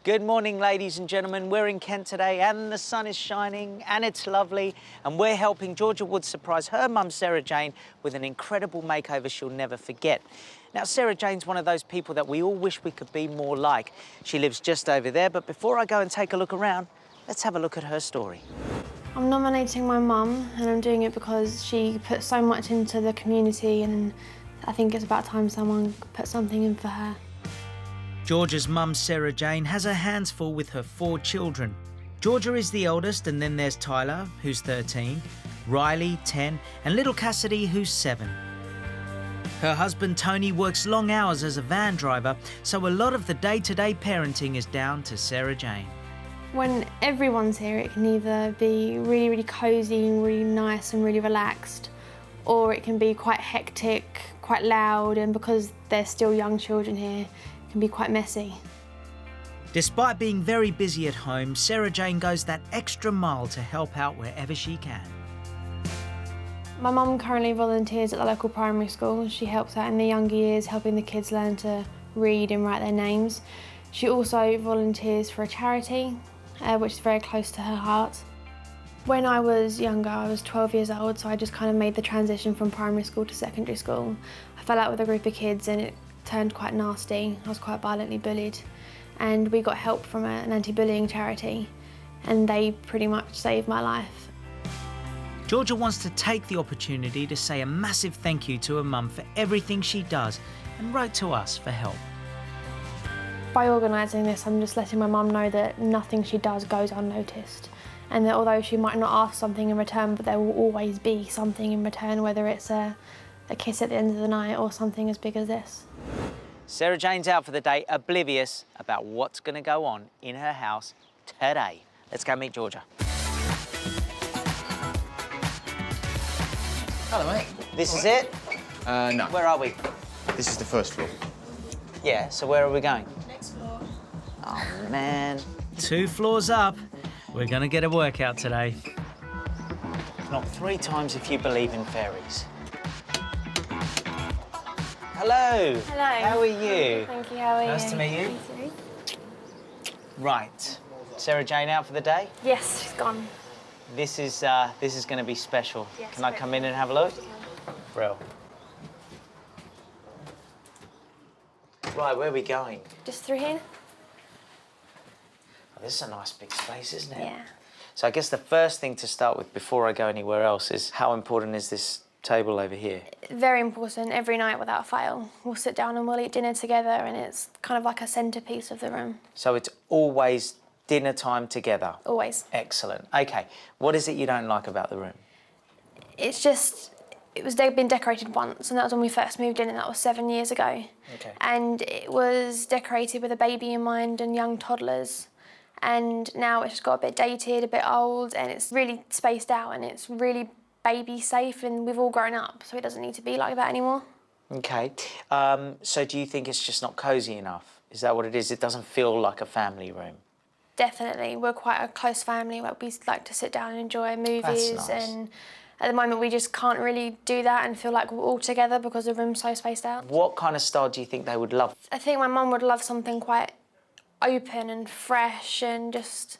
Good morning, ladies and gentlemen. We're in Kent today and the sun is shining and it's lovely, and we're helping Georgia Wood surprise her mum, Sarah Jane, with an incredible makeover she'll never forget. Now, Sarah Jane's one of those people that we all wish we could be more like. She lives just over there, but before I go and take a look around, let's have a look at her story. I'm nominating my mum, and I'm doing it because she put so much into the community, and I think it's about time someone put something in for her. Georgia's mum, Sarah Jane, has her hands full with her 4 children. Georgia is the eldest, and then there's Tyler, who's 13, Riley, 10, and little Cassidy, who's 7. Her husband, Tony, works long hours as a van driver, so a lot of the day-to-day parenting is down to Sarah Jane. When everyone's here, it can either be really, really cosy and really nice and really relaxed, or it can be quite hectic, quite loud, and because there's still young children here, it can be quite messy. Despite being very busy at home, Sarah Jane goes that extra mile to help out wherever she can. My mum currently volunteers at the local primary school. She helps out in the younger years, helping the kids learn to read and write their names. She also volunteers for a charity, which is very close to her heart. When I was younger, I was 12 years old, so I just kind of made the transition from primary school to secondary school. I fell out with a group of kids and it turned quite nasty. I was quite violently bullied, and we got help from an anti-bullying charity, and they pretty much saved my life. Georgia wants to take the opportunity to say a massive thank you to her mum for everything she does, and wrote to us for help. By organising this, I'm just letting my mum know that nothing she does goes unnoticed, and that although she might not ask something in return, but there will always be something in return, whether it's a kiss at the end of the night or something as big as this. Sarah Jane's out for the day, oblivious about what's going to go on in her house today. Let's go meet Georgia. Hello, mate. This is it? No. Where are we? This is the first floor. Yeah, so where are we going? Next floor. Oh, man. 2 floors up. We're going to get a workout today. Knock 3 times if you believe in fairies. Hello. Hello. How are you? Thank you, how are you? Nice to meet you. Me too. Right. Sarah Jane out for the day? Yes, she's gone. This is going to be special. Yes, Can I come in and have a look? Brill. Right, where are we going? Just through here? Oh, this is a nice big space, isn't it? Yeah. So I guess the first thing to start with before I go anywhere else is how important is this table over here? Very important. Every night without fail. We'll sit down and we'll eat dinner together, and it's kind of like a centrepiece of the room. So it's always dinner time together? Always. Excellent. OK, what is it you don't like about the room? It's just, been decorated once, and that was when we first moved in, and that was 7 years ago. OK. And it was decorated with a baby in mind and young toddlers. And now it's just got a bit dated, a bit old, and it's really spaced out, and it's really baby safe, and we've all grown up, so it doesn't need to be like that anymore. OK. So do you think it's just not cosy enough? Is that what it is? It doesn't feel like a family room? Definitely. We're quite a close family where we like to sit down and enjoy movies. That's nice. And at the moment we just can't really do that and feel like we're all together because the room's so spaced out. What kind of style do you think they would love? I think my mum would love something quite open and fresh and just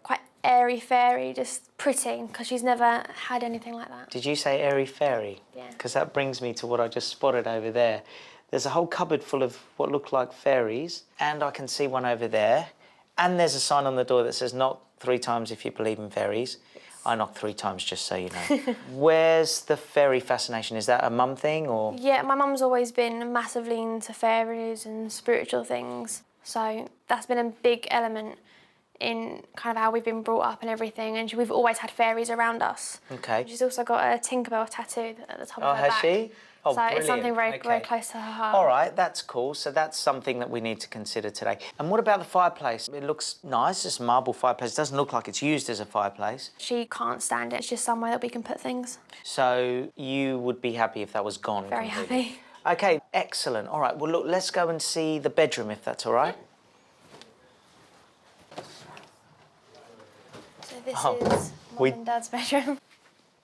quite airy-fairy, just pretty, because she's never had anything like that. Did you say airy-fairy? Yeah. Because that brings me to what I just spotted over there. There's a whole cupboard full of what look like fairies, and I can see one over there. And there's a sign on the door that says, knock 3 times if you believe in fairies. Yes. I knocked 3 times, just so you know. Where's the fairy fascination? Is that a mum thing, or...? Yeah, my mum's always been massively into fairies and spiritual things. So that's been a big element in kind of how we've been brought up and everything. And we've always had fairies around us. OK. She's also got a Tinkerbell tattoo at the top of her back. Oh, has she? Oh, so brilliant. It's something very, okay. very close to her heart. All right, that's cool. So that's something that we need to consider today. And what about the fireplace? It looks nice, it's a marble fireplace. It doesn't look like it's used as a fireplace. She can't stand it. It's just somewhere that we can put things. So you would be happy if that was gone Very completely? happy. OK, excellent. All right, well, look, let's go and see the bedroom, if that's all right. So this is Mum and Dad's bedroom.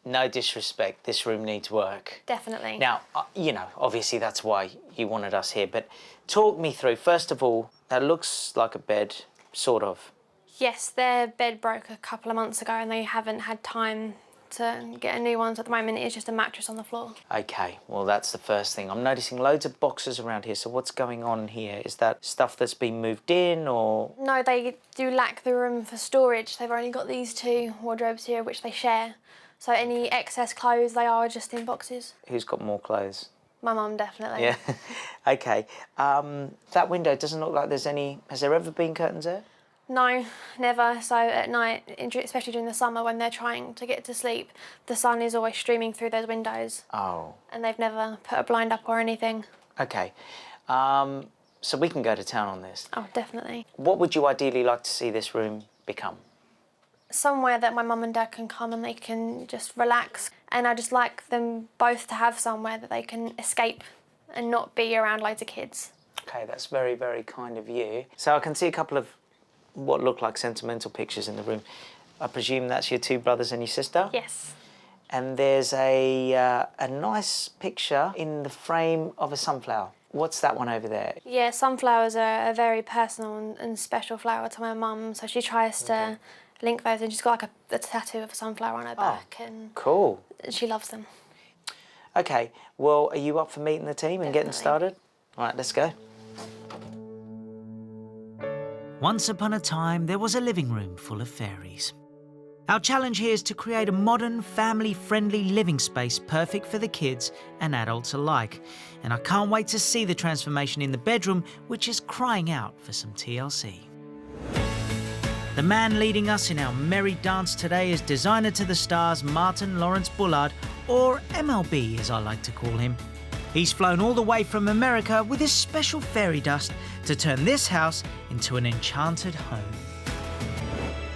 No disrespect, this room needs work. Definitely. Now, you know, obviously that's why you wanted us here, but talk me through, first of all, that looks like a bed. sort of? Yes, their bed broke a couple of months ago and they haven't had time to get a new one. So at the moment it's just a mattress on the floor. Okay, well that's the first thing. I'm noticing loads of boxes around here, so what's going on here? Is that stuff that's been moved in, or...? No, they do lack the room for storage. They've only got these 2 wardrobes here which they share. So any excess clothes, they are just in boxes. Who's got more clothes? My mum, definitely. Yeah, okay. That window doesn't look like there's any... Has there ever been curtains there? No, never. So at night, especially during the summer when they're trying to get to sleep, the sun is always streaming through those windows. Oh. And they've never put a blind up or anything. Okay. So we can go to town on this. Oh, definitely. What would you ideally like to see this room become? Somewhere that my mum and dad can come and they can just relax. And I just like them both to have somewhere that they can escape and not be around loads of kids. Okay, that's very, very kind of you. So I can see a couple of what look like sentimental pictures in the room. I presume that's your 2 brothers and your sister? Yes. And there's a nice picture in the frame of a sunflower. What's that one over there? Yeah, sunflowers are a very personal and special flower to my mum, so she tries to link those, and she's got like a tattoo of a sunflower on her back, and cool. She loves them. Okay, well, are you up for meeting the team and getting started? All right, let's go. Once upon a time, there was a living room full of fairies. Our challenge here is to create a modern, family-friendly living space perfect for the kids and adults alike. And I can't wait to see the transformation in the bedroom, which is crying out for some TLC. The man leading us in our merry dance today is designer to the stars Martin Lawrence Bullard, or MLB as I like to call him. He's flown all the way from America with his special fairy dust to turn this house into an enchanted home.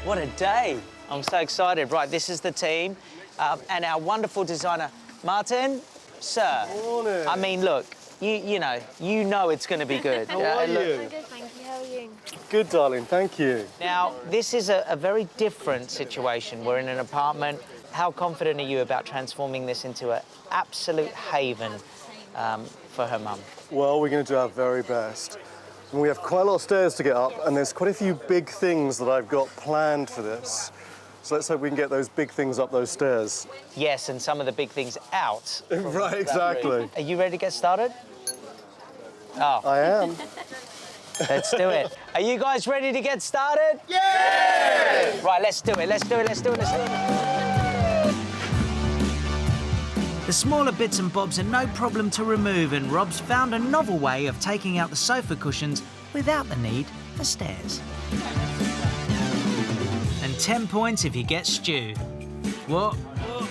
What a day. I'm so excited. Right, this is the team and our wonderful designer, Martin, sir. Morning. I mean, look, you know it's going to be good. How are you? I'm good, thank you. How are you? Good, darling, thank you. Now, this is a very different situation. We're in an apartment. How confident are you about transforming this into an absolute haven for her mum? Well, we're going to do our very best. We have quite a lot of stairs to get up, and there's quite a few big things that I've got planned for this. So let's hope we can get those big things up those stairs. Yes, and some of the big things out. Right, exactly. Are you ready to get started? Oh. I am. Let's do it. Are you guys ready to get started? Yeah! Right, let's do it, let's do it, let's do it, let's do it. The smaller bits and bobs are no problem to remove, and Rob's found a novel way of taking out the sofa cushions without the need for stairs. And 10 points if you get Stu. Whoa, whoa,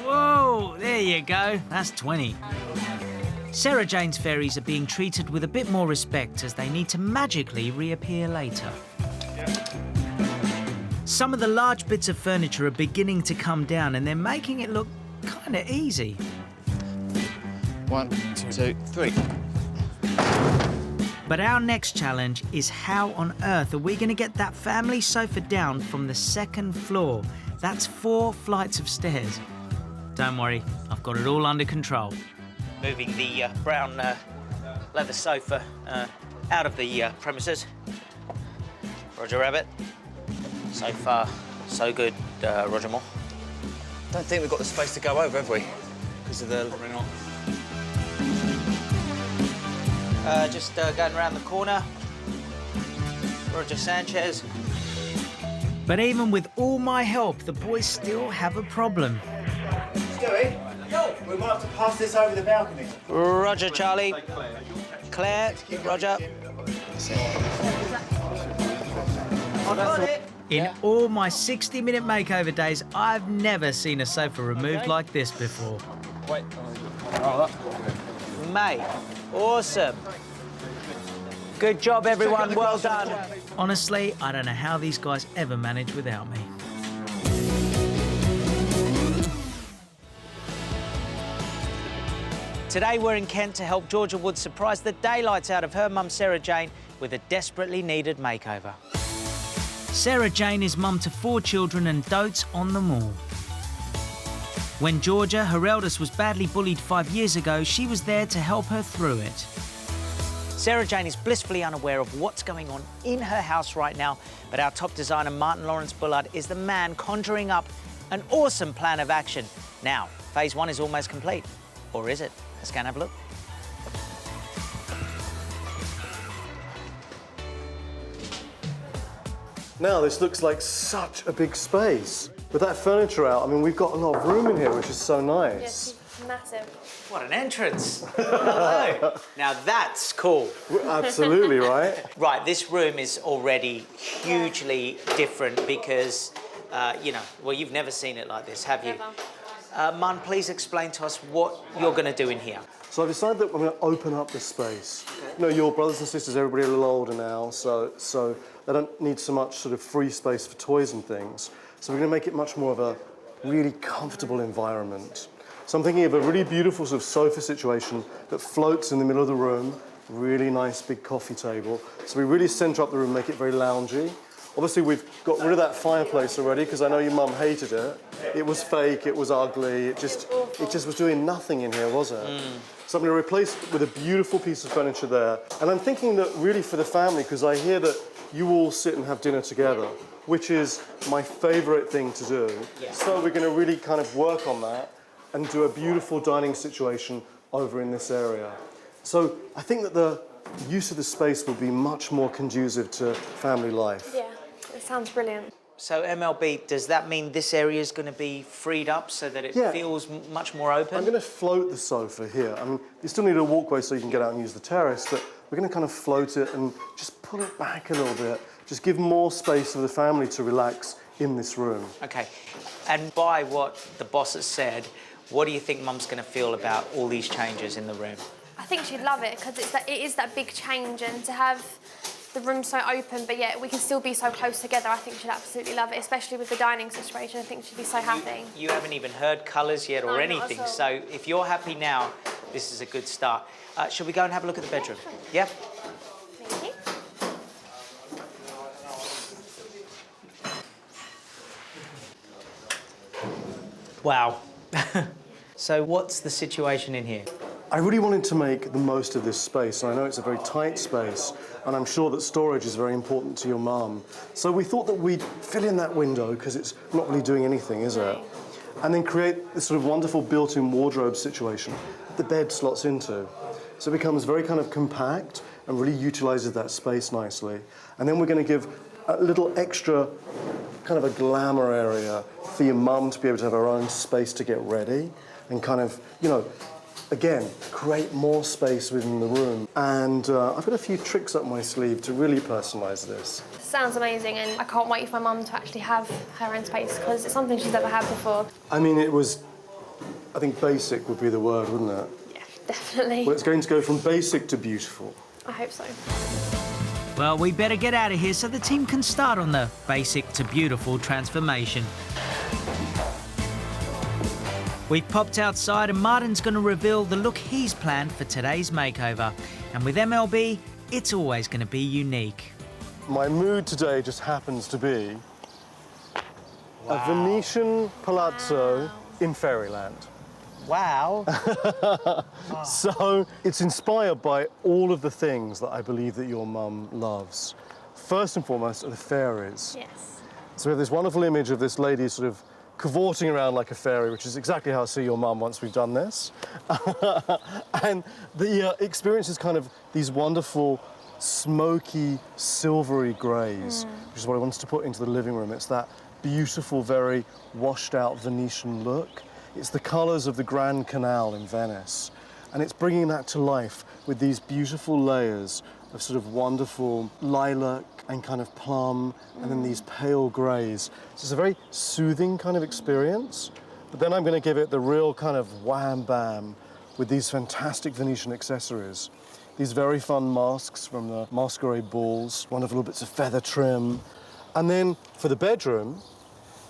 whoa, there you go, that's 20. Sarah Jane's fairies are being treated with a bit more respect as they need to magically reappear later. Some of the large bits of furniture are beginning to come down, and they're making it look kind of easy. 1, 2, 3. But our next challenge is how on earth are we going to get that family sofa down from the 2nd floor? That's 4 flights of stairs. Don't worry, I've got it all under control. Moving the brown leather sofa out of the premises. Roger Rabbit. So far, so good, Roger Moore. Don't think we've got the space to go over, have we? Because of the Renault. Just going around the corner. Roger Sanchez. But even with all my help, the boys still have a problem. Stewie, we might have to pass this over the balcony. Roger Charlie. Claire, Roger. In all my 60-minute makeover days, I've never seen a sofa removed like this before. Wait. Mate, awesome. Good job, everyone. Well done. Honestly, I don't know how these guys ever manage without me. Today we're in Kent to help Georgia Wood surprise the daylights out of her mum Sarah Jane with a desperately needed makeover. Sarah Jane is mum to 4 children and dotes on them all. When Georgia, her eldest, was badly bullied 5 years ago, she was there to help her through it. Sarah Jane is blissfully unaware of what's going on in her house right now, but our top designer, Martin Lawrence Bullard, is the man conjuring up an awesome plan of action. Now, phase 1 is almost complete. Or is it? Let's go and have a look. Now, this looks like such a big space. With that furniture out, I mean, we've got a lot of room in here, which is so nice. Yes, it's massive. What an entrance. Hello. Now that's cool. Absolutely, right? Right, this room is already hugely different because, you know, well, you've never seen it like this, have you? Never. Man, please explain to us what you're going to do in here. So I've decided that I'm going to open up this space. You know, your brothers and sisters, everybody are a little older now, so they don't need so much sort of free space for toys and things. So we're going to make it much more of a really comfortable environment. So I'm thinking of a really beautiful sort of sofa situation that floats in the middle of the room, really nice big coffee table. So we really centre up the room, make it very loungy. Obviously, we've got rid of that fireplace already because I know your mum hated it. It was fake, it was ugly, it just was doing nothing in here, was it? So I'm going to replace it with a beautiful piece of furniture there. And I'm thinking that really for the family, because I hear that you all sit and have dinner together, which is my favourite thing to do. Yeah. So we're going to really kind of work on that and do a beautiful dining situation over in this area. So I think that the use of the space will be much more conducive to family life. Yeah, it sounds brilliant. So MLB, does that mean this area is going to be freed up so that it feels much more open? I'm going to float the sofa here. I mean, you still need a walkway so you can get out and use the terrace, but we're going to kind of float it and just pull it back a little bit. Just give more space for the family to relax in this room. Okay, and by what the boss has said, what do you think Mum's going to feel about all these changes in the room? I think she'd love it because it is that big change, and to have the room so open, but yet we can still be so close together. I think she'd absolutely love it, especially with the dining situation. I think she'd be so happy. You haven't even heard colours yet or No, not anything, at all. so if you're happy now, this is a good start. Shall we go and have a look at the bedroom? Yeah? Thank you. Wow. So what's the situation in here? I really wanted to make the most of this space, and I know it's a very tight space, and I'm sure that storage is very important to your mum. So we thought that we'd fill in that window, because it's not really doing anything, is it? And then create this sort of wonderful built-in wardrobe situation that the bed slots into. So it becomes very kind of compact and really utilises that space nicely. And then we're going to give a little extra kind of a glamour area for your mum to be able to have her own space to get ready and kind of, you know, again, create more space within the room. And I've got a few tricks up my sleeve to really personalise this. Sounds amazing, and I can't wait for my mum to actually have her own space because it's something she's never had before. I mean, I think basic would be the word, wouldn't it? Yeah, definitely. Well, it's going to go from basic to beautiful. I hope so. Well, we better get out of here so the team can start on the basic to beautiful transformation. We've popped outside and Martin's going to reveal the look he's planned for today's makeover. And with MLB, it's always going to be unique. My mood today just happens to be a Venetian palazzo in fairyland. Wow. So it's inspired by all of the things that I believe that your mum loves. First and foremost are the fairies. Yes. So we have this wonderful image of this lady sort of cavorting around like a fairy, which is exactly how I see your mum once we've done this. And the experience is kind of these wonderful, smoky, silvery greys, which is what I wanted to put into the living room. It's that beautiful, very washed-out Venetian look. It's the colours of the Grand Canal in Venice. And it's bringing that to life with these beautiful layers of sort of wonderful lilac and kind of plum, and then these pale greys. So it's a very soothing kind of experience. But then I'm going to give it the real kind of wham-bam with these fantastic Venetian accessories. These very fun masks from the masquerade balls, wonderful bits of feather trim. And then for the bedroom,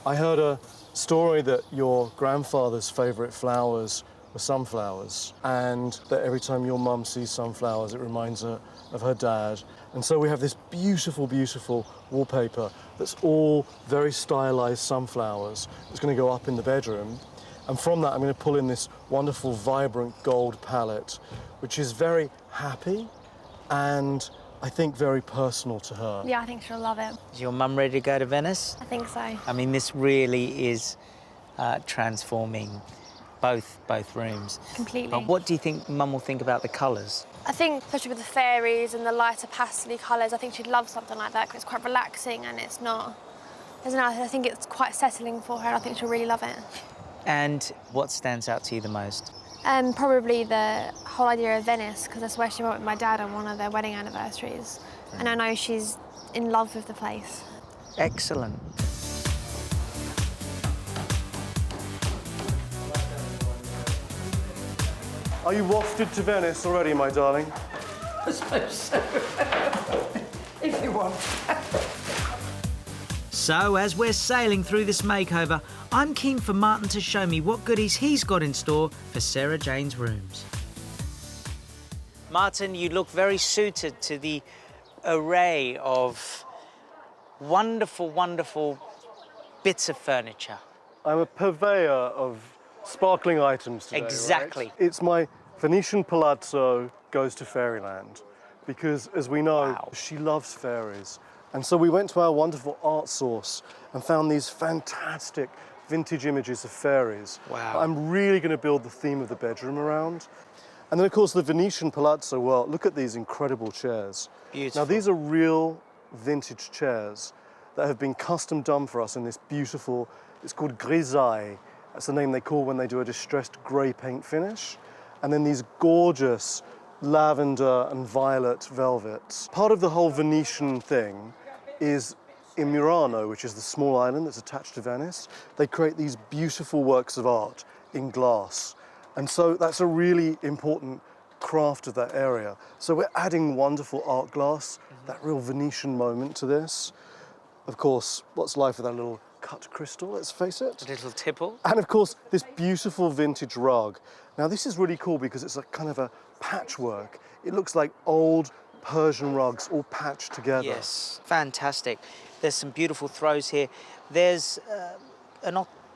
I heard a story that your grandfather's favourite flowers were sunflowers, and that every time your mum sees sunflowers, it reminds her of her dad. And so we have this beautiful, beautiful wallpaper that's all very stylised sunflowers. It's going to go up in the bedroom. And from that, I'm going to pull in this wonderful, vibrant gold palette, which is very happy and I think very personal to her. Yeah, I think she'll love it. Is your mum ready to go to Venice? I think so. I mean, this really is transforming both rooms. Completely. But what do you think mum will think about the colours? I think, especially with the fairies and the lighter pastel colours, I think she'd love something like that because it's quite relaxing and it's not... I think it's quite settling for her and I think she'll really love it. And what stands out to you the most? Probably the whole idea of Venice, because that's where she went with my dad on one of their wedding anniversaries. And I know she's in love with the place. Excellent. Are you wafted to Venice already, my darling? I suppose so. If you want. So, as we're sailing through this makeover, I'm keen for Martin to show me what goodies he's got in store for Sarah Jane's rooms. Martin, you look very suited to the array of wonderful, wonderful bits of furniture. I'm a purveyor of sparkling items today, Exactly. right? It's my Venetian palazzo goes to fairyland because, as we know, she loves fairies. And so we went to our wonderful art source and found these fantastic vintage images of fairies. Wow. That I'm really going to build the theme of the bedroom around. And then, of course, the Venetian palazzo, well, look at these incredible chairs. Beautiful. Now, these are real vintage chairs that have been custom done for us in this beautiful, it's called grisaille. That's the name they call when they do a distressed grey paint finish. And then these gorgeous lavender and violet velvets. Part of the whole Venetian thing is in Murano, which is the small island that's attached to Venice. They create these beautiful works of art in glass. And so that's a really important craft of that area. So we're adding wonderful art glass, that real Venetian moment to this. Of course, what's life without a little cut crystal, let's face it. A little tipple. And of course, this beautiful vintage rug. Now this is really cool because it's a kind of a patchwork. It looks like old Persian rugs all patched together. Yes, fantastic. There's some beautiful throws here. There's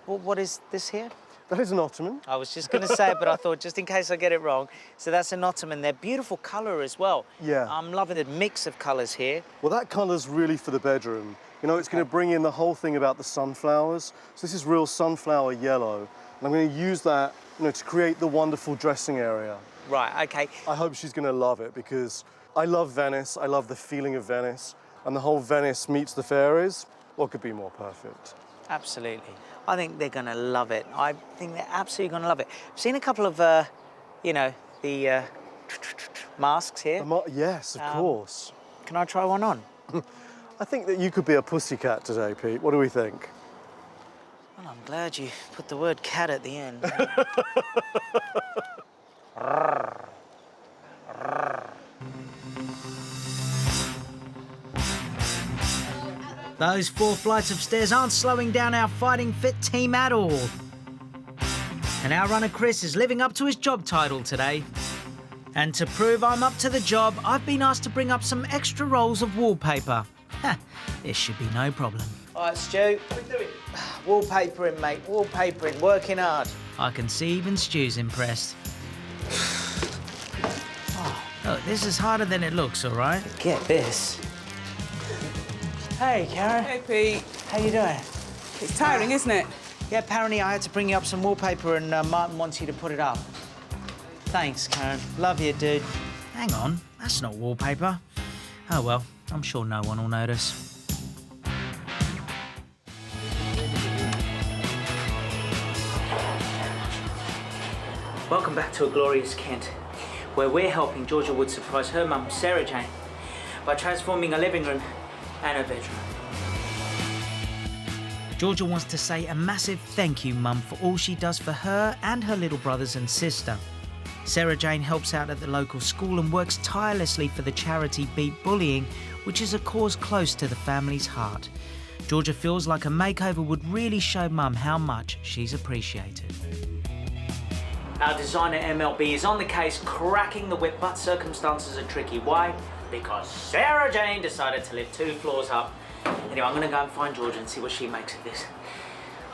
what is this here? That is an ottoman. I was just going to say it, but I thought just in case I get it wrong. So that's an ottoman. They're beautiful colour as well. Yeah. I'm loving the mix of colours here. Well, that colour's really for the bedroom. You know, it's going to bring in the whole thing about the sunflowers. So this is real sunflower yellow. And I'm going to use that, you know, to create the wonderful dressing area. Right, OK. I hope she's going to love it because I love Venice. I love the feeling of Venice. And the whole Venice meets the fairies. What could be more perfect? Absolutely. I think they're going to love it. I think they're absolutely going to love it. I've seen a couple of, you know, the masks here. Yes, of course. Can I try one on? I think that you could be a pussycat today, Pete. What do we think? Well, I'm glad you put the word cat at the end. Those 4 flights of stairs aren't slowing down our fighting fit team at all. And our runner Chris is living up to his job title today. And to prove I'm up to the job, I've been asked to bring up some extra rolls of wallpaper. This should be no problem. All right, Stu. What are we doing? Wallpapering, mate. Wallpapering. Working hard. I can see even Stu's impressed. Look, this is harder than it looks, all right? Get this. Hey, Karen. Hey, Pete. How you doing? It's tiring, isn't it? Yeah, apparently I had to bring you up some wallpaper and Martin wants you to put it up. Thanks, Karen. Love you, dude. Hang on, that's not wallpaper. Oh well, I'm sure no one will notice. Welcome back to A Glorious Kent, where we're helping Georgia Wood surprise her mum, Sarah Jane, by transforming a living room and a bedroom. Georgia wants to say a massive thank you, Mum, for all she does for her and her little brothers and sister. Sarah Jane helps out at the local school and works tirelessly for the charity Beat Bullying, which is a cause close to the family's heart. Georgia feels like a makeover would really show Mum how much she's appreciated. Our designer MLB is on the case, cracking the whip, but circumstances are tricky. Why? Because Sarah Jane decided to live 2 floors up. Anyway, I'm going to go and find Georgia and see what she makes of this.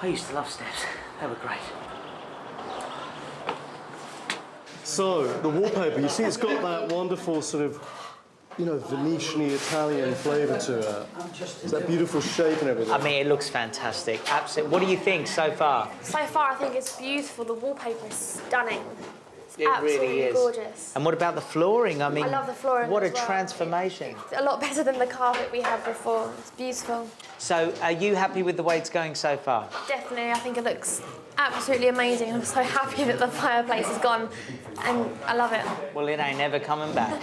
I used to love steps. They were great. So, the wallpaper, you see it's got that wonderful sort of you know, Venetian Italian flavour to it. It's that beautiful shape and everything. I mean, it looks fantastic. Absolutely. What do you think so far? So far, I think it's beautiful. The wallpaper is stunning. It really is. Gorgeous. And what about the flooring? I mean, I love the flooring what a as well. transformation. A lot better than the carpet we had before. It's beautiful. So, are you happy with the way it's going so far? Definitely, I think it looks absolutely amazing. I'm so happy that the fireplace is gone, and I love it. Well, it ain't never coming back.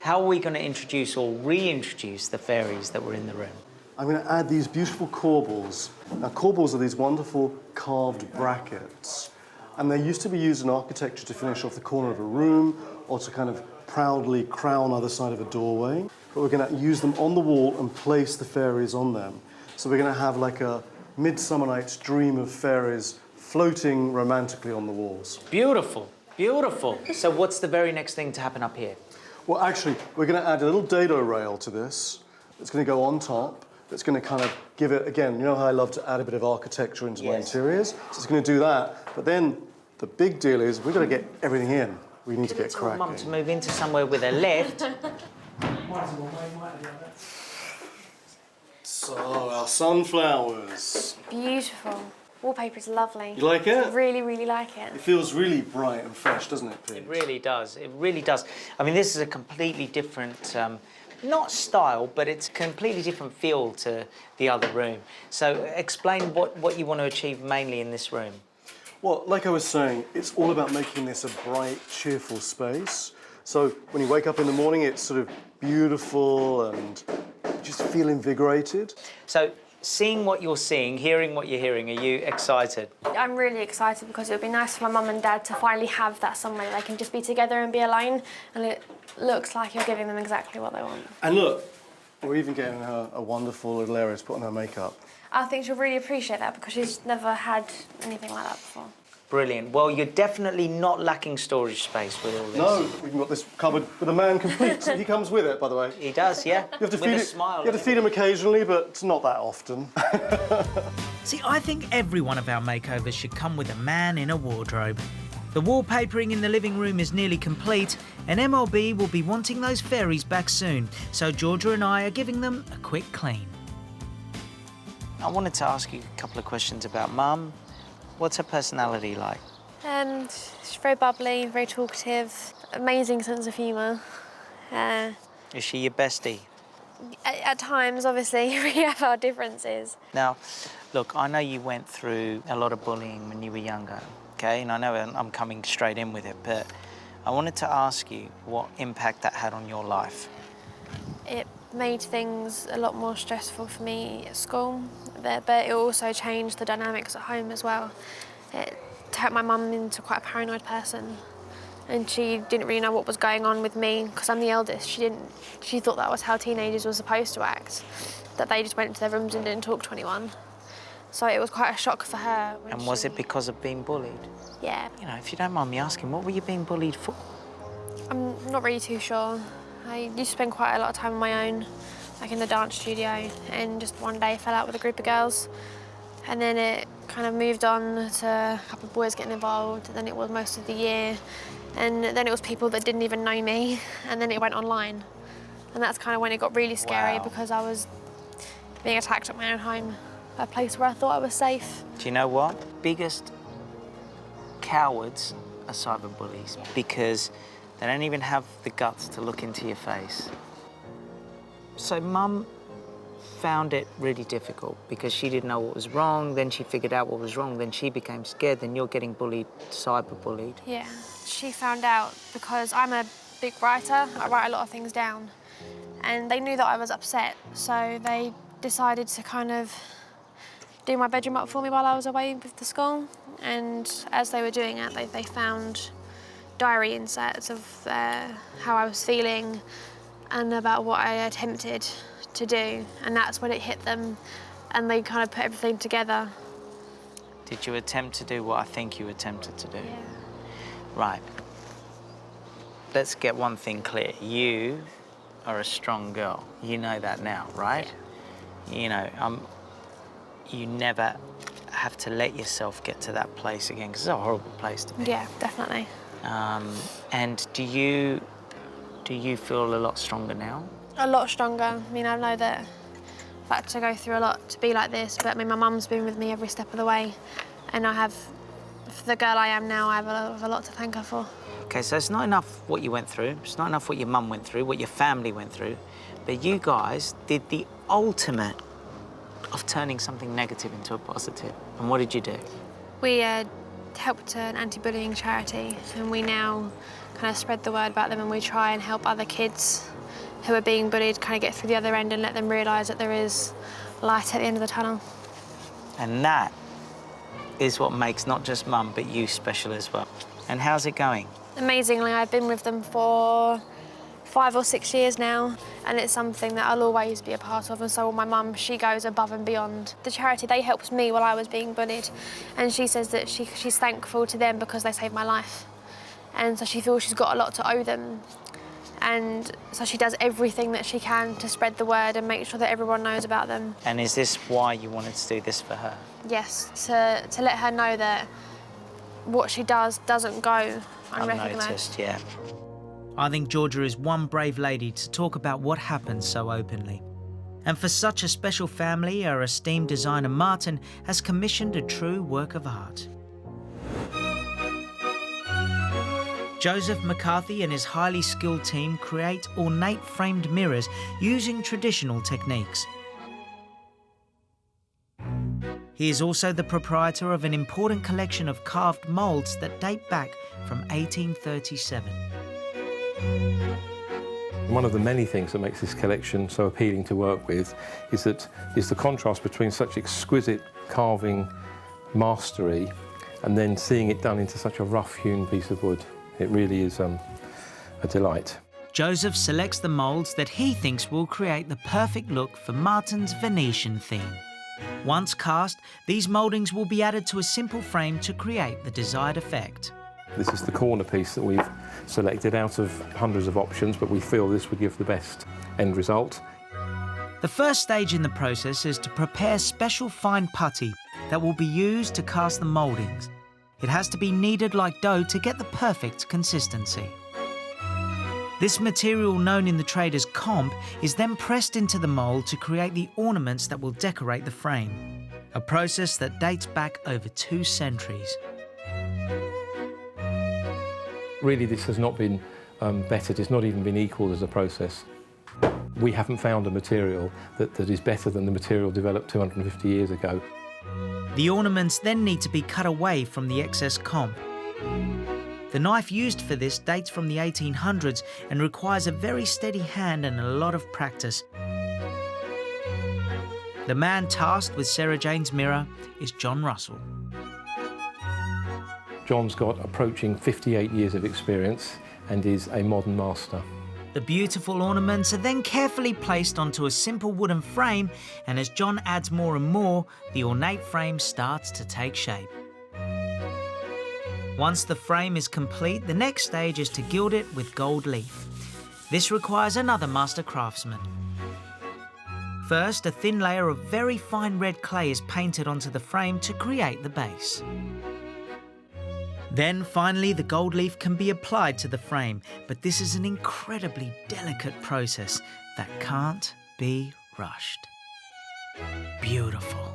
How are we going to introduce or reintroduce the fairies that were in the room? I'm going to add these beautiful corbels. Now, corbels are these wonderful carved brackets. And they used to be used in architecture to finish off the corner of a room or to kind of proudly crown either side of a doorway. But we're going to use them on the wall and place the fairies on them. So we're going to have like a Midsummer Night's Dream of fairies floating romantically on the walls. Beautiful, beautiful. So what's the very next thing to happen up here? Well, actually, we're going to add a little dado rail to this. It's going to go on top. It's going to kind of give it, again, you know how I love to add a bit of architecture into my interiors? So it's going to do that. But then the big deal is we've got to get everything in. We need to get cracking. Mum to move into somewhere with a lift. So, our sunflowers. Beautiful. Wallpaper is lovely. You like it? Really, really like it. It feels really bright and fresh, doesn't it, Pete? It really does. It really does. I mean, this is a completely different, not style, but it's a completely different feel to the other room. So explain what you want to achieve mainly in this room. Well, like I was saying, it's all about making this a bright, cheerful space. So when you wake up in the morning, it's sort of beautiful and you just feel invigorated. So seeing what you're seeing, hearing what you're hearing, are you excited? I'm really excited because it would be nice for my mum and dad to finally have that somewhere they can just be together and be alone, and it looks like you're giving them exactly what they want. And look, we're even getting her a wonderful little area to put on her makeup. I think she'll really appreciate that because she's never had anything like that before. Brilliant. Well, you're definitely not lacking storage space with all this. No, we've got this cupboard with a man complete. He comes with it, by the way. He does, yeah. You have to with feed a it, smile. You have to feed him occasionally, but not that often. See, I think every one of our makeovers should come with a man in a wardrobe. The wallpapering in the living room is nearly complete, and MLB will be wanting those fairies back soon, so Georgia and I are giving them a quick clean. I wanted to ask you a couple of questions about Mum. What's her personality like? She's very bubbly, very talkative, amazing sense of humour. Is she your bestie? At times, obviously, we have our differences. Now, look, I know you went through a lot of bullying when you were younger, okay? And I know I'm coming straight in with it, but I wanted to ask you what impact that had on your life. It made things a lot more stressful for me at school, but it also changed the dynamics at home as well. It turned my mum into quite a paranoid person, and she didn't really know what was going on with me because I'm the eldest. She thought that was how teenagers were supposed to act, that they just went into their rooms and didn't talk to anyone. So it was quite a shock for her. And was it because of being bullied? Yeah. You know, if you don't mind me asking, what were you being bullied for? I'm not really too sure. I used to spend quite a lot of time on my own, like in the dance studio, and just one day fell out with a group of girls. And then it kind of moved on to a couple of boys getting involved, and then it was most of the year. And then it was people that didn't even know me, and then it went online. And that's kind of when it got really scary because I was being attacked at my own home, a place where I thought I was safe. Do you know what? Biggest cowards are cyberbullies because they don't even have the guts to look into your face. So Mum found it really difficult because she didn't know what was wrong, then she figured out what was wrong, then she became scared, then you're getting bullied, cyberbullied. Yeah, she found out because I'm a big writer, I write a lot of things down, and they knew that I was upset, so they decided to kind of do my bedroom up for me while I was away with the school, and as they were doing it, they found diary inserts of how I was feeling and about what I attempted to do, and that's when it hit them, and they kind of put everything together. Did you attempt to do what I think you attempted to do? Yeah. Right. Let's get one thing clear. You are a strong girl. You know that now, right? Yeah. You know, you never have to let yourself get to that place again, because it's a horrible place to be. Yeah, definitely. And do you Do you feel a lot stronger now? A lot stronger. I mean, I know that I've had to go through a lot to be like this, but I mean, my mum's been with me every step of the way, and I have, for the girl I am now, I have a lot to thank her for. OK, so it's not enough what you went through, it's not enough what your mum went through, what your family went through, but you guys did the ultimate of turning something negative into a positive. And what did you do? We helped an anti-bullying charity, and we now kind of spread the word about them, and we try and help other kids who are being bullied kind of get through the other end and let them realise that there is light at the end of the tunnel. And that is what makes not just Mum, but you special as well. And how's it going? Amazingly, I've been with them for 5 or 6 years now, and it's something that I'll always be a part of, and so will my mum. She goes above and beyond. The charity, they helped me while I was being bullied, and she says that she's thankful to them because they saved my life. And so she feels she's got a lot to owe them. And so she does everything that she can to spread the word and make sure that everyone knows about them. And is this why you wanted to do this for her? Yes, to let her know that what she does doesn't go unrecognised. Unnoticed, yeah. I think Georgia is one brave lady to talk about what happened so openly. And for such a special family, our esteemed designer Martin has commissioned a true work of art. Joseph McCarthy and his highly skilled team create ornate framed mirrors using traditional techniques. He is also the proprietor of an important collection of carved moulds that date back from 1837. One of the many things that makes this collection so appealing to work with is the contrast between such exquisite carving mastery and then seeing it done into such a rough-hewn piece of wood. It really is a delight. Joseph selects the moulds that he thinks will create the perfect look for Martin's Venetian theme. Once cast, these mouldings will be added to a simple frame to create the desired effect. This is the corner piece that we've selected out of hundreds of options, but we feel this would give the best end result. The first stage in the process is to prepare special fine putty that will be used to cast the mouldings. It has to be kneaded like dough to get the perfect consistency. This material, known in the trade as comp, is then pressed into the mould to create the ornaments that will decorate the frame, a process that dates back over 2 centuries. Really, this has not been bettered, it's not even been equalled as a process. We haven't found a material that is better than the material developed 250 years ago. The ornaments then need to be cut away from the excess comp. The knife used for this dates from the 1800s and requires a very steady hand and a lot of practice. The man tasked with Sarah Jane's mirror is John Russell. John's got approaching 58 years of experience and is a modern master. The beautiful ornaments are then carefully placed onto a simple wooden frame, and as John adds more and more, the ornate frame starts to take shape. Once the frame is complete, the next stage is to gild it with gold leaf. This requires another master craftsman. First, a thin layer of very fine red clay is painted onto the frame to create the base. Then, finally, the gold leaf can be applied to the frame, but this is an incredibly delicate process that can't be rushed. Beautiful.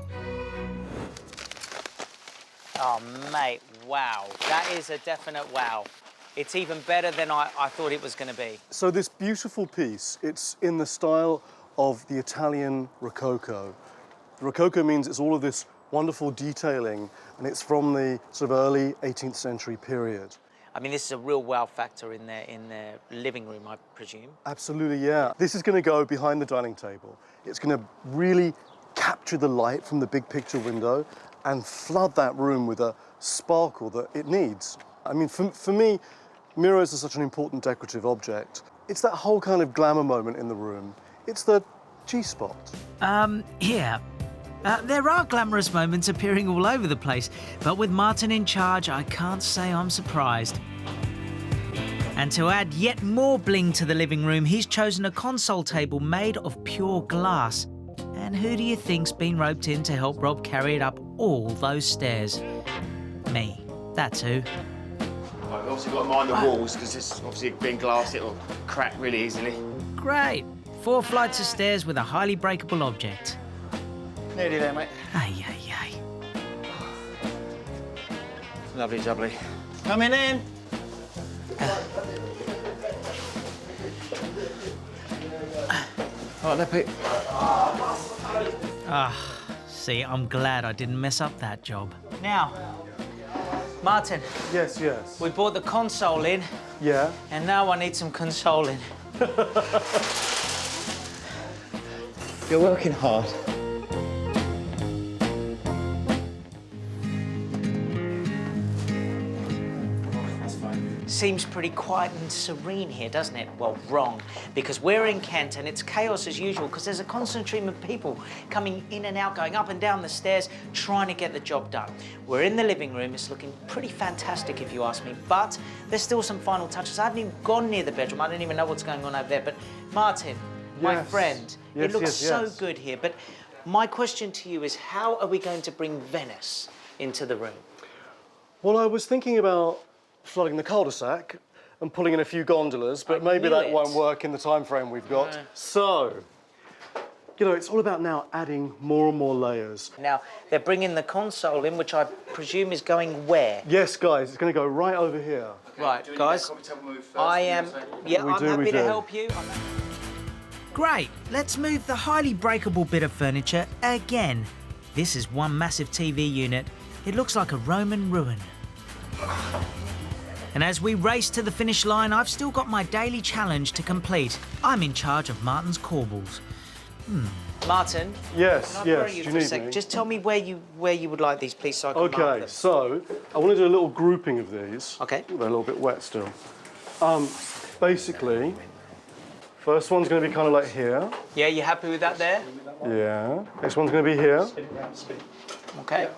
Oh, mate, wow. That is a definite wow. It's even better than I thought it was going to be. So this beautiful piece, it's in the style of the Italian Rococo. The Rococo means it's all of this wonderful detailing, and it's from the sort of early 18th century period. I mean, this is a real wow factor in their living room, I presume. Absolutely, yeah. This is going to go behind the dining table. It's going to really capture the light from the big picture window and flood that room with a sparkle that it needs. I mean, for me, mirrors are such an important decorative object. It's that whole kind of glamour moment in the room. It's the G-spot. Yeah. There are glamorous moments appearing all over the place, but with Martin in charge, I can't say I'm surprised. And to add yet more bling to the living room, he's chosen a console table made of pure glass. And who do you think's been roped in to help Rob carry it up all those stairs? Me. That's who. Right, well, obviously got to mind the walls because it's obviously being glass, it'll crack really easily. Great. 4 flights of stairs with a highly breakable object. Nearly there, mate. Ay, ay, ay. Lovely jubbly. Coming in. All right, there, Pete. See, I'm glad I didn't mess up that job. Now, Martin, Yes, yes. we brought the console in, Yeah. and now I need some consoling. You're working hard. Seems pretty quiet and serene here, doesn't it? Well, wrong, because we're in Kent and it's chaos as usual because there's a constant stream of people coming in and out, going up and down the stairs, trying to get the job done. We're in the living room. It's looking pretty fantastic, if you ask me, but there's still some final touches. I haven't even gone near the bedroom. I don't even know what's going on over there, but Martin, my Yes. friend, Yes, it looks yes, so yes. good here, but my question to you is how are we going to bring Venice into the room? Well, I was thinking about flooding the cul-de-sac and pulling in a few gondolas, but maybe knew that it. won't work in the time frame we've got. So, you know, it's all about now adding more and more layers. Now, they're bringing the console in, which I presume is going where? Yes, guys, it's going to go right over here. Right, guys, I am... Yeah, We I'm do, happy we to do. help you. Great, let's move the highly breakable bit of furniture again. This is one massive TV unit. It looks like a Roman ruin. And as we race to the finish line, I've still got my daily challenge to complete. I'm in charge of Martin's corbels. Martin, Yes, can I borrow yes, you do for a you sec? need me? Just tell me where you would like these, please, so I can mark Okay, them. so I want to do a little grouping of these. Okay. They're a little bit wet still. Basically, first one's going to be kind of like here. Yeah, you happy with that there? Yeah. Next one's going to be here. Okay.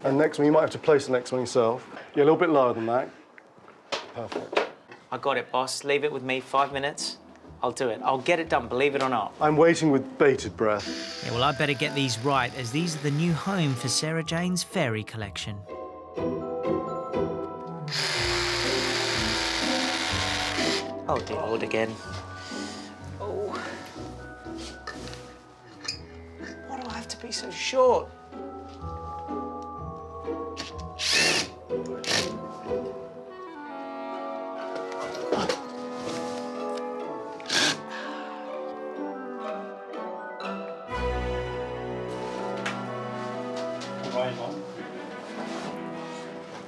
And next one, you might have to place the next one yourself. Yeah, a little bit lower than that. Perfect. I got it, boss. Leave it with me, 5 minutes. I'll do it. I'll get it done, believe it or not. I'm waiting with bated breath. Yeah, well, I better get these right, as these are the new home for Sarah Jane's fairy collection. Oh, dear Lord, again. Oh. Why do I have to be so short?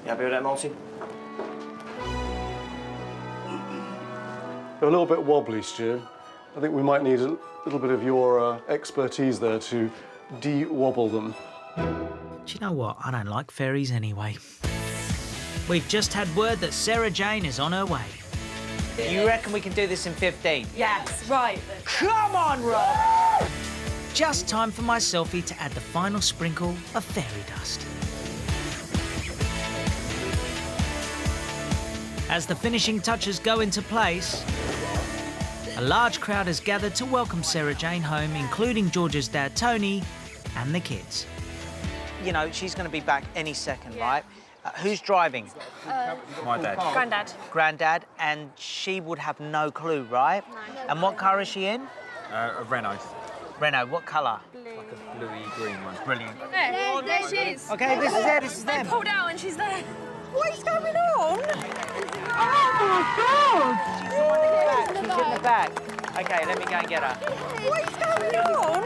You happy with that, Marty? They're a little bit wobbly, Stu. I think we might need a little bit of your expertise there to de-wobble them. Do you know what? I don't like fairies anyway. We've just had word that Sarah Jane is on her way. You reckon we can do this in 15? Yes, right. Come on, Rob! Just time for my selfie to add the final sprinkle of fairy dust. As the finishing touches go into place, a large crowd has gathered to welcome Sarah Jane home, including George's dad, Tony, and the kids. You know, she's going to be back any second, right? Who's driving? My dad. Grandad. Grandad, and she would have no clue, right? No. And what car is she in? A Renault. Renault, what colour? Like a bluey green one. Brilliant. There she is. Okay, this is it, this is them. Pulled out and she's there. What is going on? She's in the back. Okay, let me go and get her. What is going on?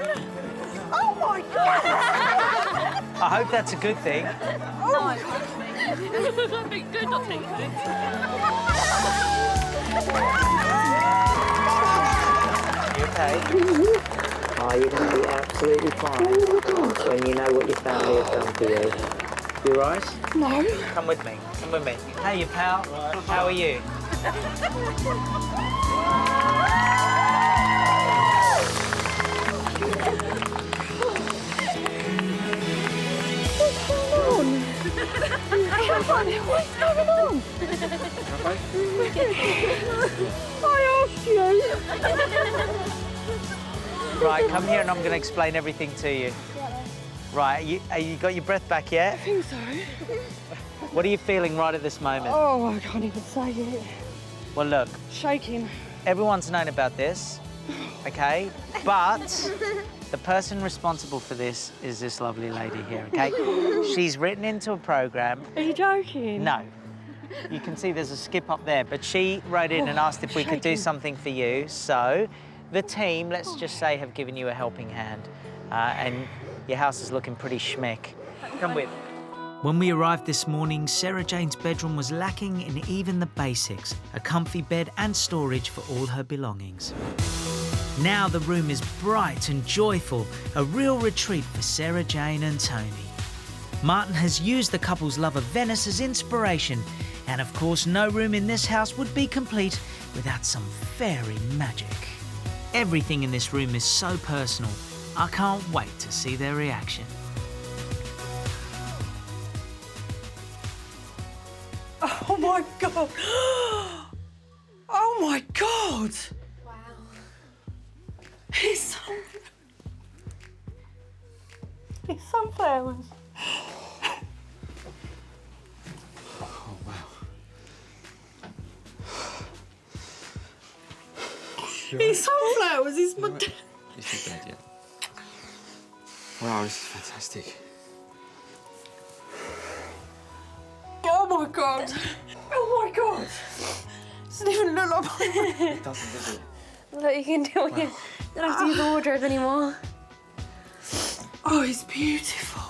Oh my God! I hope that's a good thing. Good, not take good. You okay? Oh, you're going to be absolutely fine when you know what your family has done for you. You all right? No. Come with me. Come with me. Hey, you pal. How are you? What's going on? I asked you. Right, come here and I'm going to explain everything to you. Right, you got your breath back yet? I think so. What are you feeling right at this moment? Oh, I can't even say it. Well, look, Shaking. everyone's known about this, okay? But the person responsible for this is this lovely lady here, okay? She's written into a program. Are you joking? No. You can see there's a skip up there, but she wrote in and asked if we could do shaking. something for you. So the team, let's just say, have given you a helping hand, and your house is looking pretty schmeck. Come with. When we arrived this morning, Sarah Jane's bedroom was lacking in even the basics, a comfy bed and storage for all her belongings. Now the room is bright and joyful, a real retreat for Sarah Jane and Tony. Martin has used the couple's love of Venice as inspiration, and of course no room in this house would be complete without some fairy magic. Everything in this room is so personal. I can't wait to see their reaction. Oh my God. Oh my God. Wow. It's sunflowers. Oh, wow. It's sunflowers. It's my dad. Is he dead yet? Wow, this is fantastic. Oh my God. Oh my God. Doesn't even look like my... It doesn't, does it? Look, you can do it. You don't have to use the wardrobe anymore. Oh, it's beautiful.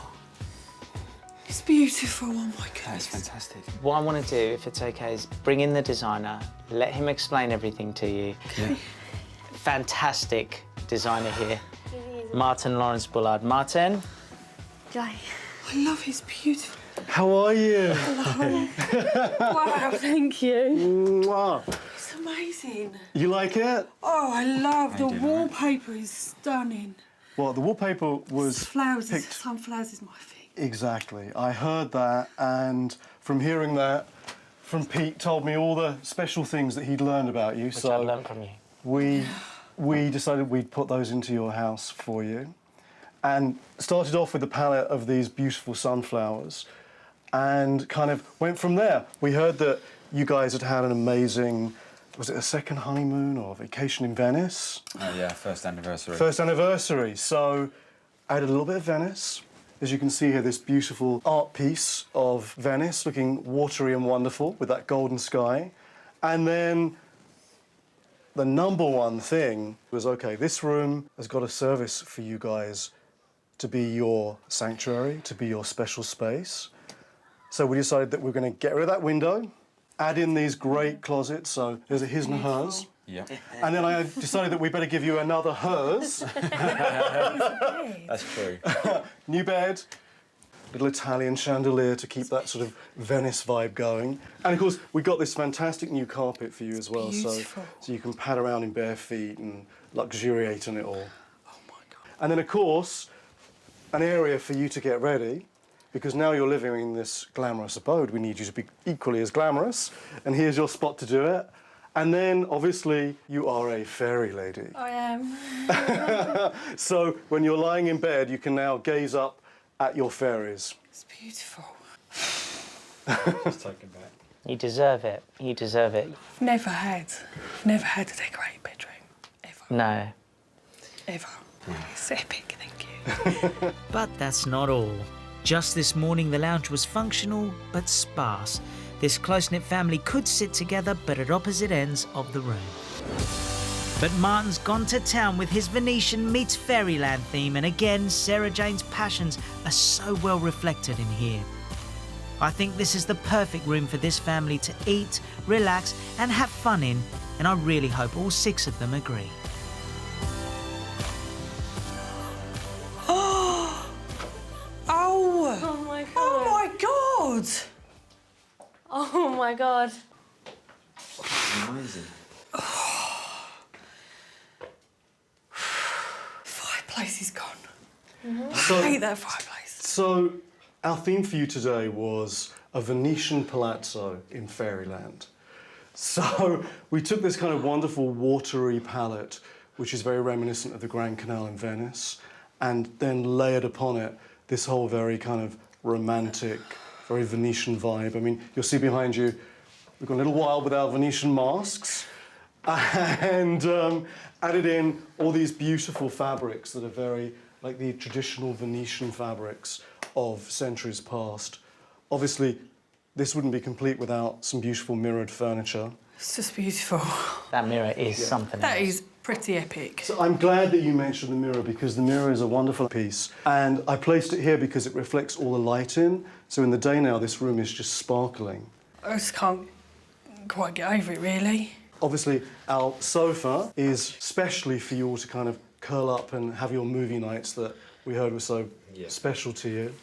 It's beautiful. Oh my That is goodness. fantastic. What I want to do, if it's okay, is bring in the designer, let him explain everything to you. Yeah. Fantastic designer here, Martin Lawrence Bullard. Martin? Jai. I love his beautiful. How are you? Wow, thank you. Mwah. It's amazing. You like it? Oh, I love the I do, man. wallpaper. Is stunning. Well, the wallpaper was Flowers, picked. sunflowers is my thing. Exactly. I heard that, and from hearing that, from Pete told me all the special things that he'd learned about you. Which I've learned from you. We decided we'd put those into your house for you, and started off with the palette of these beautiful sunflowers, and kind of went from there. We heard that you guys had had an amazing, was it a second honeymoon or vacation in Venice? Oh, yeah, first anniversary. First anniversary. So I added a little bit of Venice. As you can see here, this beautiful art piece of Venice, looking watery and wonderful with that golden sky. And then the number one thing was, okay, this room has got a service for you guys to be your sanctuary, to be your special space. So we decided that we're going to get rid of that window, add in these great closets. So there's a his and a hers. Yeah. And then I decided that we better give you another hers. That's true. New bed, little Italian chandelier to keep that sort of Venice vibe going. And of course, we got this fantastic new carpet for you as well, Beautiful. so you can pad around in bare feet and luxuriate on it all. Oh my God. And then of course, an area for you to get ready, because now you're living in this glamorous abode, we need you to be equally as glamorous, and here's your spot to do it. And then, obviously, you are a fairy lady. I am. So when you're lying in bed, you can now gaze up at your fairies. It's beautiful. Just taken back. You deserve it. You deserve it. I've never had a decorated bedroom. Ever. No. Ever. It's epic, thank you. But that's not all. Just this morning, the lounge was functional but sparse. This close-knit family could sit together, but at opposite ends of the room. But Martin's gone to town with his Venetian meets Fairyland theme, and again, Sarah Jane's passions are so well reflected in here. I think this is the perfect room for this family to eat, relax, and have fun in, and I really hope all 6 of them agree. Oh! Oh my God. Oh my God! Oh my God. Amazing. Fireplace is gone. So, I hate that fireplace. so our theme for you today was a Venetian palazzo in Fairyland. So we took this kind of wonderful watery palette, which is very reminiscent of the Grand Canal in Venice, and then layered upon it this whole very kind of romantic, very Venetian vibe. I mean, you'll see behind you, we've gone a little while with our Venetian masks and added in all these beautiful fabrics that are very like the traditional Venetian fabrics of centuries past. Obviously, this wouldn't be complete without some beautiful mirrored furniture. It's just beautiful. That mirror is something That else. is pretty epic. So I'm glad that you mentioned the mirror because the mirror is a wonderful piece. And I placed it here because it reflects all the light in. So in the day now, this room is just sparkling. I just can't quite get over it, really. Obviously, our sofa is specially for you all to kind of curl up and have your movie nights that we heard were so special to you.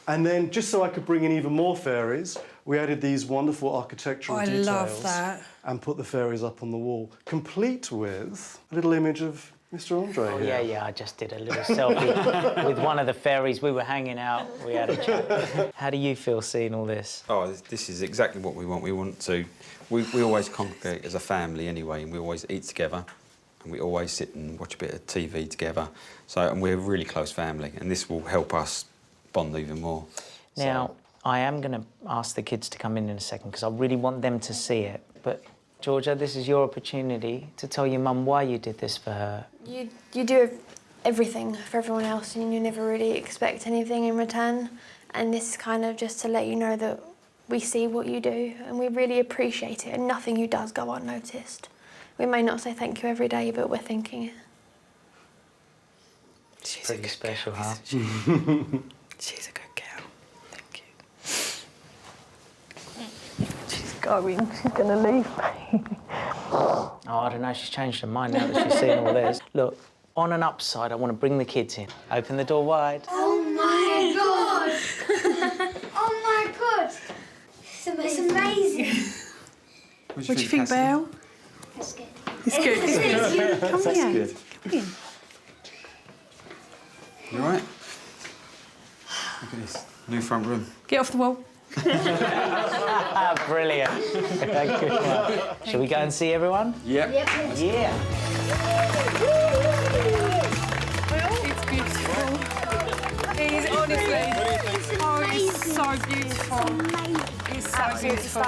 And then, just so I could bring in even more fairies, we added these wonderful architectural details. I love that. And put the fairies up on the wall, complete with a little image of Mr. Andre here. Yeah, I just did a little selfie with one of the fairies. We were hanging out, we had a chat. How do you feel seeing all this? Oh, this is exactly what we want. We want to... We always congregate as a family anyway, and we always eat together, and we always sit and watch a bit of TV together. So, and we're a really close family, and this will help us bond even more. Now, I am going to ask the kids to come in a second because I really want them to see it. But, Georgia, this is your opportunity to tell your mum why you did this for her. You do everything for everyone else and you never really expect anything in return. And this is kind of just to let you know that we see what you do and we really appreciate it and nothing you does go unnoticed. We may not say thank you every day, but we're thinking it. She's pretty special, huh? She's a good girl. Thank you. She's going. She's going to leave me. Oh, I don't know, she's changed her mind now that she's seen all this. Look, on an upside, I want to bring the kids in. Open the door wide. Oh my God! Oh my God! It's amazing. What do you think, Belle? It's good. It's good. It's good. Come That's here. good. Come in. You all right? Look at this. New front room. Get off the wall. Brilliant. Good one. Shall we go and see everyone? Yep. Yeah. It's beautiful. It is honestly. Oh, it's so beautiful. It's so beautiful.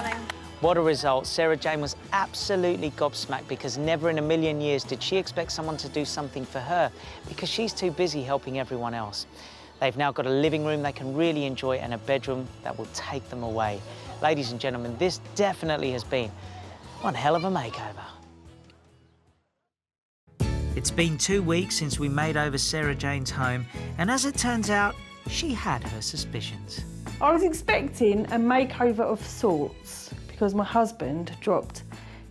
What a result. Sarah Jane was absolutely gobsmacked because never in a million years did she expect someone to do something for her because she's too busy helping everyone else. They've now got a living room they can really enjoy and a bedroom that will take them away. Ladies and gentlemen, this definitely has been one hell of a makeover. It's been 2 weeks since we made over Sarah Jane's home, and as it turns out, she had her suspicions. I was expecting a makeover of sorts because my husband dropped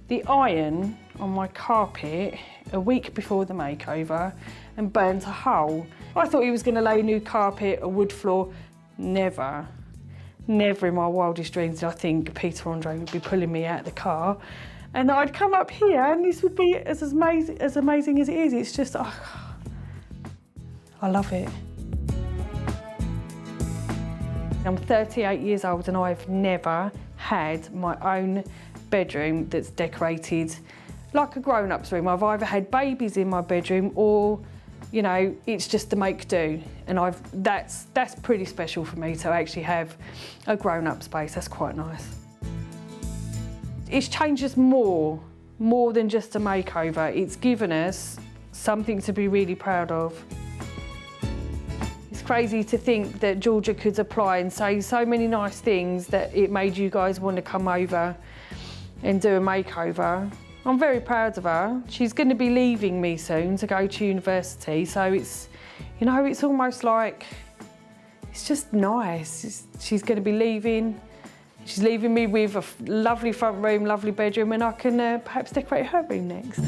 the iron on my carpet a week before the makeover and burnt a hole. I thought he was going to lay new carpet, a wood floor. Never. Never in my wildest dreams did I think Peter Andre would be pulling me out of the car and that I'd come up here and this would be as amazing as it is. It's just, oh, I love it. I'm 38 years old and I've never had my own bedroom that's decorated like a grown-up's room. I've either had babies in my bedroom or, you know, it's just to make do. And that's pretty special for me to actually have a grown-up space. That's quite nice. It's changed us more than just a makeover. It's given us something to be really proud of. It's crazy to think that Georgia could apply and say so many nice things that it made you guys want to come over and do a makeover. I'm very proud of her. She's going to be leaving me soon to go to university, so it's, you know, it's almost like, it's just nice. She's going to be leaving. She's leaving me with a lovely front room, lovely bedroom, and I can perhaps decorate her room next.